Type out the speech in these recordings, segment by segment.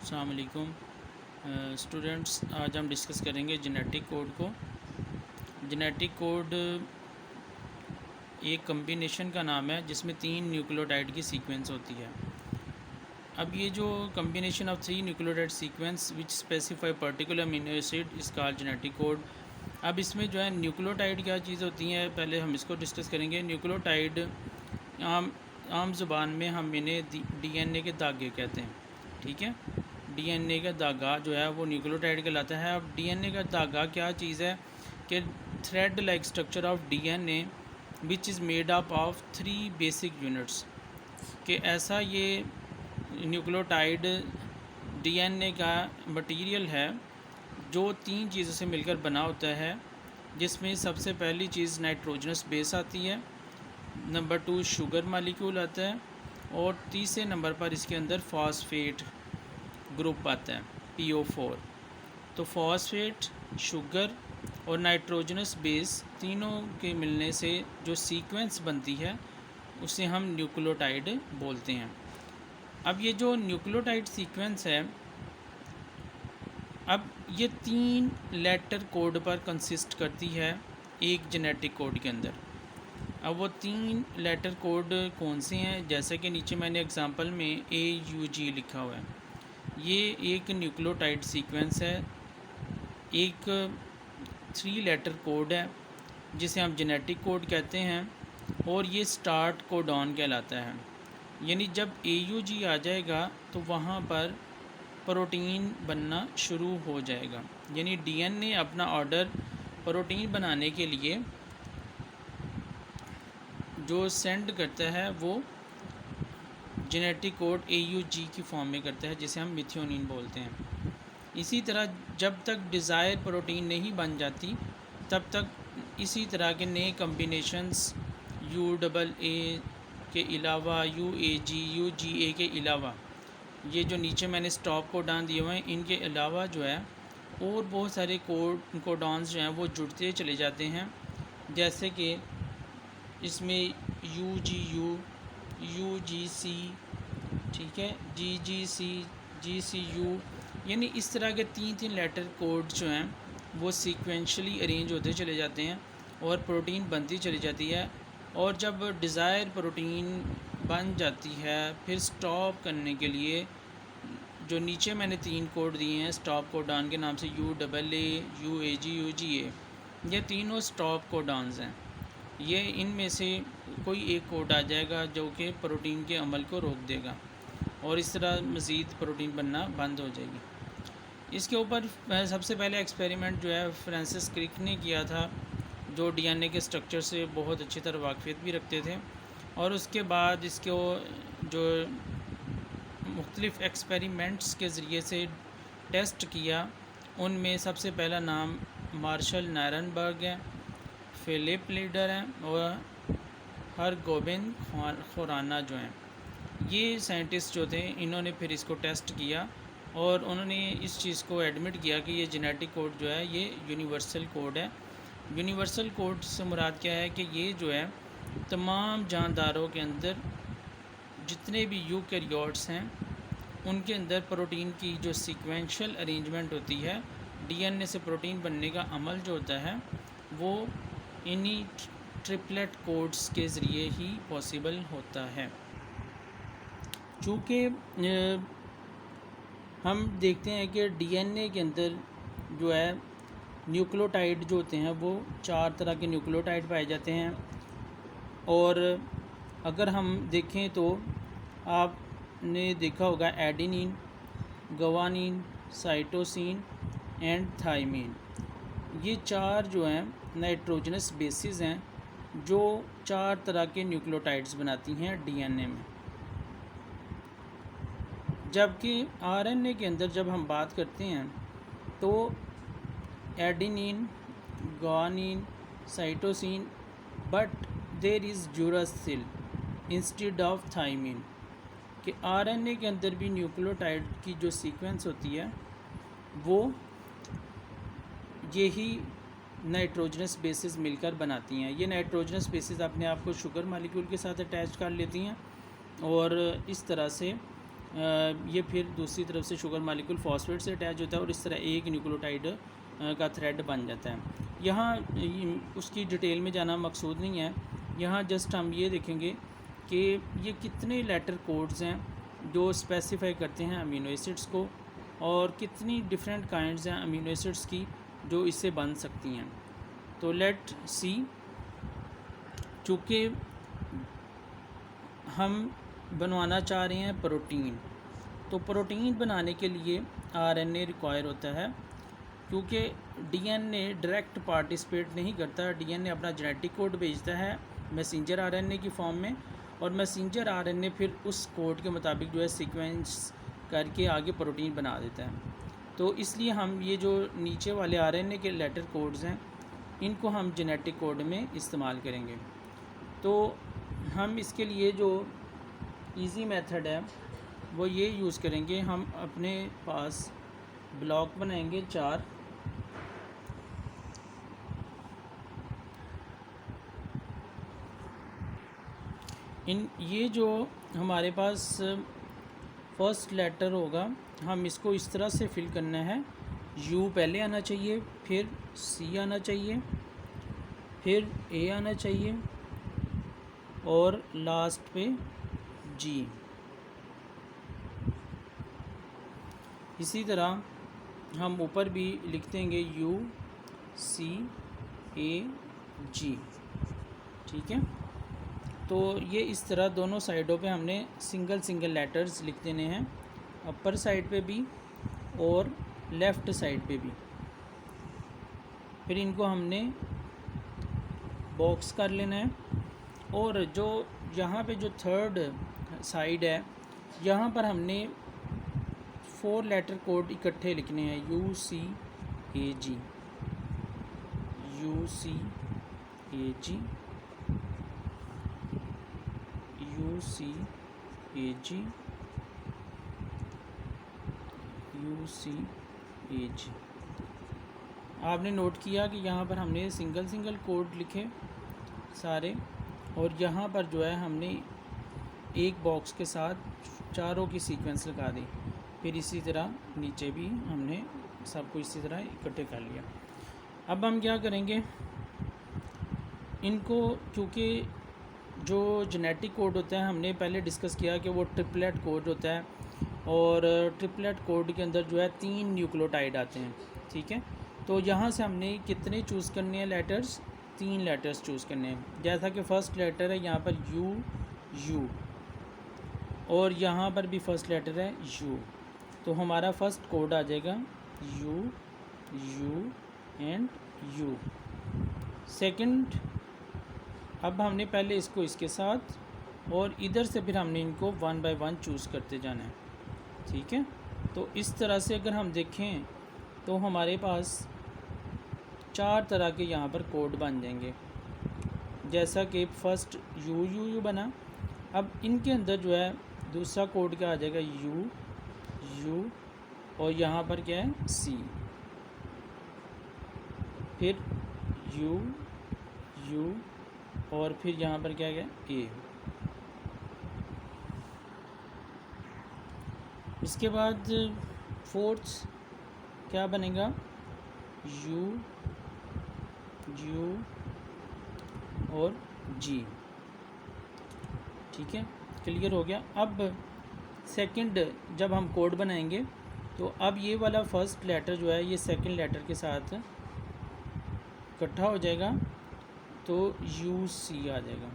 अस्सलाम वालेकुम स्टूडेंट्स। आज हम डिस्कस करेंगे जेनेटिक कोड को। जेनेटिक कोड एक कम्बिनेशन का नाम है जिसमें 3 न्यूक्लियोटाइड की सीक्वेंस होती है। अब ये जो combination of 3 nucleotide sequence which specify particular amino acid इस कॉल्ड जेनेटिक कोड। अब इसमें जो है न्यूक्लियोटाइड क्या चीज़ होती है, पहले हम इसको डिस्कस करेंगे। न्यूक्लियोटाइड आम ज़ुबान में हम इन्हें डीएनए के धागे कहते हैं, ठीक है। डीएनए का धागा जो है वो न्यूक्लियोटाइड कहलाता है। अब डीएनए का धागा क्या चीज़ है कि thread like structure of DNA which is made up of 3 basic units, कि ऐसा ये न्यूक्लियोटाइड डीएनए का मटेरियल है जो 3 चीज़ों से मिलकर बना होता है, जिसमें सबसे पहली चीज़ नाइट्रोजनस बेस आती है, नंबर 2 शुगर मालिक्यूल आता है, और तीसरे नंबर पर इसके अंदर फॉस्फेट ग्रुप आता है PO4। तो फॉस्फेट, शुगर और नाइट्रोजनस बेस तीनों के मिलने से जो सीक्वेंस बनती है उसे हम न्यूक्लियोटाइड बोलते हैं। अब ये जो न्यूक्लियोटाइड सीक्वेंस है, अब ये 3 लेटर कोड पर कंसिस्ट करती है एक जेनेटिक कोड के अंदर। अब वो 3 लेटर कोड कौन से हैं, जैसे कि नीचे मैंने एग्जांपल में AUG लिखा हुआ है। ये एक न्यूक्लियोटाइड सीक्वेंस है, एक 3 लेटर कोड है जिसे हम जेनेटिक कोड कहते हैं, और ये स्टार्ट कोडॉन कहलाता है। यानी जब AUG आ जाएगा तो वहाँ पर प्रोटीन बनना शुरू हो जाएगा। यानी डीएनए अपना ऑर्डर प्रोटीन बनाने के लिए जो सेंड करता है वो जेनेटिक कोड AUG की फॉर्म में करता है, जिसे हम मिथियोनिन बोलते हैं। इसी तरह जब तक डिज़ायर प्रोटीन नहीं बन जाती तब तक इसी तरह के नए कम्बिनेशंस UAA के अलावा UAG, UGA के अलावा ये जो नीचे मैंने स्टॉप कोडान दिए हुए हैं, इनके अलावा जो है और बहुत सारे कोडॉन्स जो हैं वो जुड़ते चले जाते हैं। जैसे कि इसमें UGU, UGC, ठीक है, GGC, GCU, यानी इस तरह के 3 लेटर कोड जो हैं वो सीक्वेंशली अरेंज होते चले जाते हैं और प्रोटीन बनती चली जाती है। और जब डिज़ायर प्रोटीन बन जाती है, फिर स्टॉप करने के लिए जो नीचे मैंने 3 कोड दिए हैं स्टॉप कोडान के नाम से, UAA, UAG, UGA, ये तीनों स्टॉप कोडान्स हैं। ये इनमें से कोई एक कोड आ जाएगा जो कि प्रोटीन के अमल को रोक देगा और इस तरह मज़ीद प्रोटीन बनना बंद हो जाएगी। इसके ऊपर सबसे पहले एक्सपेरिमेंट जो है फ्रांसिस क्रिक ने किया था, जो डीएनए के स्ट्रक्चर से बहुत अच्छी तरह वाकफियत भी रखते थे। और उसके बाद इसको जो मुख्तलिफ़ एक्सपेरिमेंट्स के ज़रिए से टेस्ट किया, उनमें सबसे पहला नाम मार्शल नायरनबर्ग है, फिलिप लीडर हैं और हरगोबिन खुराना जो हैं। ये साइंटिस्ट जो थे इन्होंने फिर इसको टेस्ट किया और उन्होंने इस चीज़ को एडमिट किया कि ये जेनेटिक कोड जो है ये यूनिवर्सल कोड है। यूनिवर्सल कोड से मुराद क्या है कि ये जो है तमाम जानदारों के अंदर जितने भी यूकैरियोट्स हैं उनके अंदर प्रोटीन की जो सीक्वेंशियल अरेंजमेंट होती है, डीएनए से प्रोटीन बनने का अमल जो होता है वो इन्हीं ट्रिपलेट कोड्स के ज़रिए ही पॉसिबल होता है। चूँकि हम देखते हैं कि डीएनए के अंदर जो है न्यूक्लियोटाइड जो होते हैं वो 4 तरह के न्यूक्लियोटाइड पाए जाते हैं। और अगर हम देखें तो आपने देखा होगा adenine, guanine, cytosine and thymine, ये 4 जो हैं नाइट्रोजनस बेसिस हैं जो 4 तरह के न्यूक्लियोटाइड्स बनाती हैं डीएनए में। जबकि आरएनए के अंदर जब हम बात करते हैं तो adenine, guanine, cytosine, but there is uracil instead of thymine, कि आरएनए के अंदर भी न्यूक्लियोटाइड की जो सीक्वेंस होती है वो यही नाइट्रोजनस बेसिस मिलकर बनाती हैं। ये नाइट्रोजनस बेसिस अपने आप को शुगर मालिक्यूल के साथ अटैच कर लेती हैं और इस तरह से ये फिर दूसरी तरफ से शुगर मालिक्यूल फॉस्फेट से अटैच होता है और इस तरह एक न्यूक्लियोटाइड का थ्रेड बन जाता है। यहाँ उसकी डिटेल में जाना मकसूद नहीं है, यहाँ जस्ट हम ये देखेंगे कि ये कितने लेटर कोड्स हैं जो स्पेसिफाई करते हैं अमीनो एसिड्स को, और कितनी डिफरेंट काइंड्स हैं अमीनो एसिड्स की जो इससे बन सकती हैं। तो लेट सी, चूँकि हम बनवाना चाह रहे हैं प्रोटीन, तो प्रोटीन बनाने के लिए आरएनए रिक्वायर होता है, क्योंकि डीएनए डायरेक्ट पार्टिसिपेट नहीं करता। डीएनए अपना जेनेटिक कोड भेजता है मैसेंजर आरएनए की फॉर्म में, और मैसेंजर आरएनए फिर उस कोड के मुताबिक जो है सीक्वेंस करके आगे प्रोटीन बना देता है। तो इसलिए हम ये जो नीचे वाले आरएनए के लेटर कोड्स हैं इनको हम जेनेटिक कोड में इस्तेमाल करेंगे। तो हम इसके लिए जो इजी मेथड है वो ये यूज़ करेंगे, हम अपने पास ब्लॉक बनाएंगे 4, ये जो हमारे पास फर्स्ट लेटर होगा हम इसको इस तरह से फिल करना है, यू पहले आना चाहिए, फिर सी आना चाहिए, फिर ए आना चाहिए और लास्ट पे जी। इसी तरह हम ऊपर भी लिख देंगे यू सी ए जी, ठीक है। तो ये इस तरह दोनों साइडों पे हमने सिंगल सिंगल लेटर्स लिख देने हैं, अपर साइड पे भी और लेफ़्ट साइड पे भी। फिर इनको हमने बॉक्स कर लेना है, और जो यहाँ पे जो थर्ड साइड है यहाँ पर हमने 4 लेटर कोड इकट्ठे लिखने हैं, U C A G, U C A G, U C A G, U C A G. आपने नोट किया कि यहाँ पर हमने सिंगल सिंगल कोड लिखे सारे, और यहाँ पर जो है हमने एक बॉक्स के साथ चारों की सीक्वेंस लगा दी। फिर इसी तरह नीचे भी हमने सबको इसी तरह इकट्ठे कर लिया। अब हम क्या करेंगे, इनको क्योंकि जो जेनेटिक कोड होता है हमने पहले डिस्कस किया कि वो ट्रिपलेट कोड होता है, और ट्रिपलेट कोड के अंदर जो है 3 न्यूक्लियोटाइड आते हैं, ठीक है। तो यहाँ से हमने कितने चूज़ करने हैं लेटर्स, 3 लेटर्स चूज़ करने हैं। जैसा कि फ़र्स्ट लेटर है यहाँ पर यू, और यहाँ पर भी फर्स्ट लेटर है यू, तो हमारा फर्स्ट कोड आ जाएगा यू एंड यू। सेकंड, अब हमने पहले इसको इसके साथ, और इधर से फिर हमने इनको 1 बाय 1 चूज़ करते जाना है, ठीक है। तो इस तरह से अगर हम देखें तो हमारे पास 4 तरह के यहाँ पर कोड बन जाएंगे, जैसा कि फर्स्ट यू बना। अब इनके अंदर जो है दूसरा कोड क्या आ जाएगा, यू, और यहाँ पर क्या है सी, फिर यू, और फिर यहाँ पर क्या है ए। इसके बाद फोर्थ क्या बनेगा, यू और जी, ठीक है, क्लियर हो गया। अब सेकंड जब हम कोड बनाएंगे तो अब ये वाला फर्स्ट लेटर जो है ये सेकंड लेटर के साथ इकट्ठा हो जाएगा, तो यू सी आ जाएगा,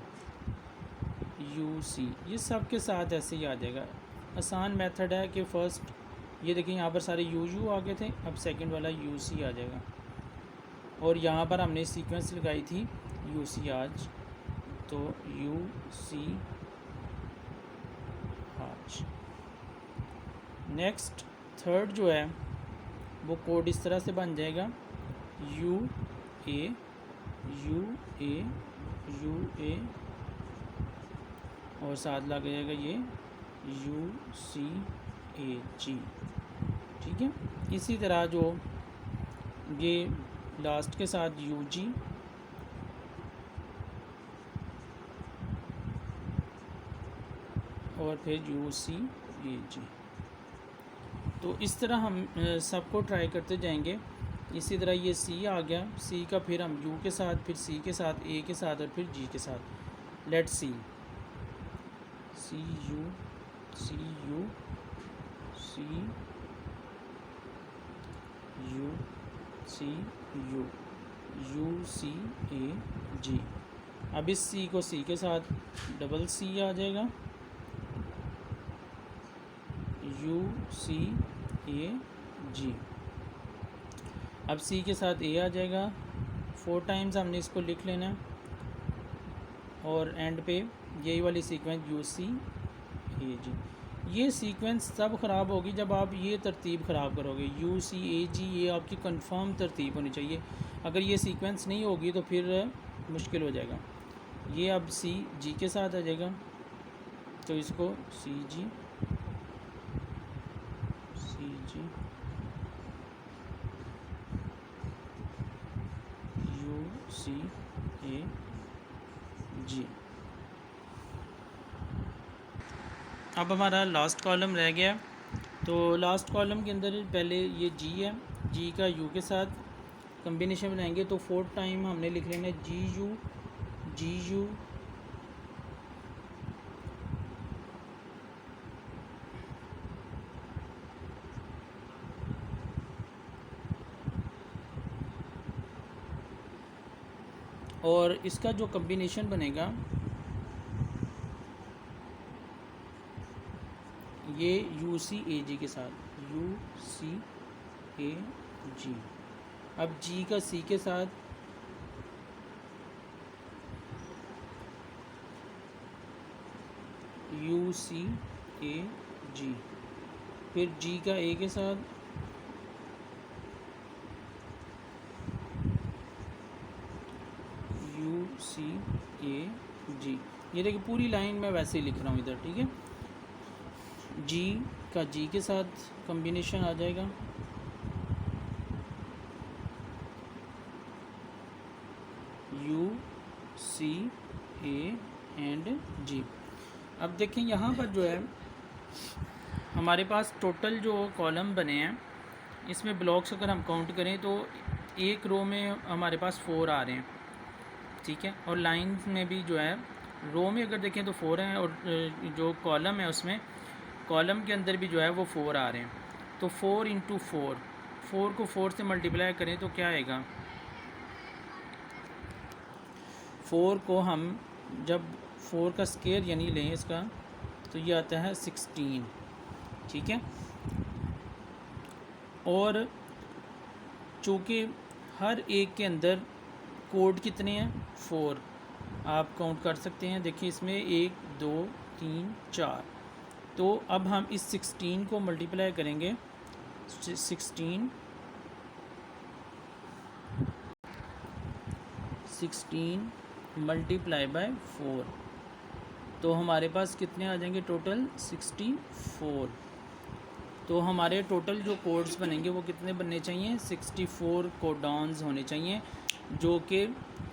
यू सी, ये सब के साथ ऐसे ही आ जाएगा। आसान मेथड है कि फ़र्स्ट ये देखिए यहाँ पर सारे यू आ गए थे, अब सेकंड वाला यू सी आ जाएगा, और यहाँ पर हमने सीक्वेंस लगाई थी यू सी आज, तो यू सी आज। नेक्स्ट थर्ड जो है वो कोड इस तरह से बन जाएगा, यू ए, और साथ लग जाएगा ये यू सी ए जी, ठीक है। इसी तरह जो ये लास्ट के साथ यू जी, और फिर यू सी ए जी। तो इस तरह हम सबको ट्राई करते जाएंगे। इसी तरह ये सी आ गया, सी का फिर हम यू के साथ, फिर सी के साथ, ए के साथ और फिर जी के साथ। Let C, C U, C U, C U, C U, U C A G. अब इस सी को सी के साथ डबल सी आ जाएगा, यू सी ए जी। अब सी के साथ ए आ जाएगा, 4 टाइम्स हमने इसको लिख लेना है और एंड पे यही वाली सीक्वेंस यू सी ए जी। ये सीक्वेंस तब ख़राब होगी जब आप ये तरतीब ख़राब करोगे, यू सी ए जी, ये आपकी कंफर्म तरतीब होनी चाहिए। अगर ये सीक्वेंस नहीं होगी तो फिर मुश्किल हो जाएगा। ये अब सी जी के साथ आ जाएगा, तो इसको सी जी, सी जी, यू सी ए जी। अब हमारा लास्ट कॉलम रह गया, तो लास्ट कॉलम के अंदर पहले ये जी है, जी का यू के साथ कम्बिनेशन बनाएंगे, तो 4 टाइम हमने लिख लेना है जी यू, जी यू, और इसका जो कम्बिनेशन बनेगा ये यू सी ए जी के साथ, यू सी ए जी। अब जी का सी के साथ, यू सी ए जी, फिर जी का ए के साथ, यू सी ए जी। ये देखिए पूरी लाइन मैं वैसे ही लिख रहा हूँ इधर, ठीक है। जी का जी के साथ कॉम्बिनेशन आ जाएगा, यू सी ए एंड जी। अब देखें यहाँ पर जो है हमारे पास टोटल जो कॉलम बने हैं, इसमें ब्लॉक्स अगर हम काउंट करें तो एक रो में हमारे पास 4 आ रहे हैं, ठीक है। और लाइन में भी जो है रो में अगर देखें तो 4 हैं, और जो कॉलम है उसमें कॉलम के अंदर भी जो है वो 4 आ रहे हैं। तो 4 इंटू 4, 4 को 4 से मल्टीप्लाई करें तो क्या आएगा, 4 को हम जब 4 का स्क्वायर यानी लें इसका, तो ये आता है 16, ठीक है। और चूँकि हर एक के अंदर कोड कितने हैं, 4 आप काउंट कर सकते हैं। देखिए इसमें 1 2 3 4, तो अब हम इस 16 को मल्टीप्लाई करेंगे, 16 मल्टीप्लाई बाय 4, तो हमारे पास कितने आ जाएंगे टोटल, 64। तो हमारे टोटल जो कोड्स बनेंगे वो कितने बनने चाहिए, 64 कोडॉन्स होने चाहिए, जो कि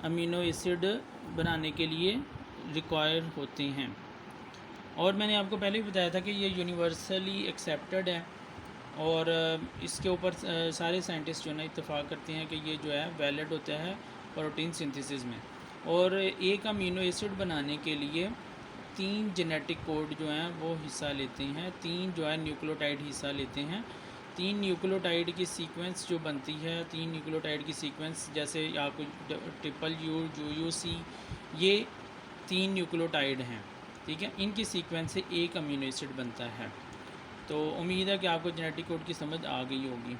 अमीनो एसिड बनाने के लिए रिक्वायर होते हैं। और मैंने आपको पहले भी बताया था कि ये यूनिवर्सली एक्सेप्टेड है, और इसके ऊपर सारे साइंटिस्ट जो है ना इत्तेफाक करते हैं कि ये जो है वैलिड होता है प्रोटीन सिंथेसिस में। और एक अमीनो एसिड बनाने के लिए 3 जेनेटिक कोड जो हैं वो हिस्सा लेते हैं, 3 जो है न्यूक्लियोटाइड हिस्सा लेते हैं। 3 न्यूक्लियोटाइड की सीक्वेंस जो बनती है, 3 न्यूक्लियोटाइड की सीक्वेंस जैसे आपको ट्रिपल यू, यू सी, ये 3 न्यूक्लियोटाइड हैं, ठीक है। इनकी सीक्वेंस से एक अमीनो एसिड बनता है। तो उम्मीद है कि आपको जेनेटिक कोड की समझ आ गई होगी।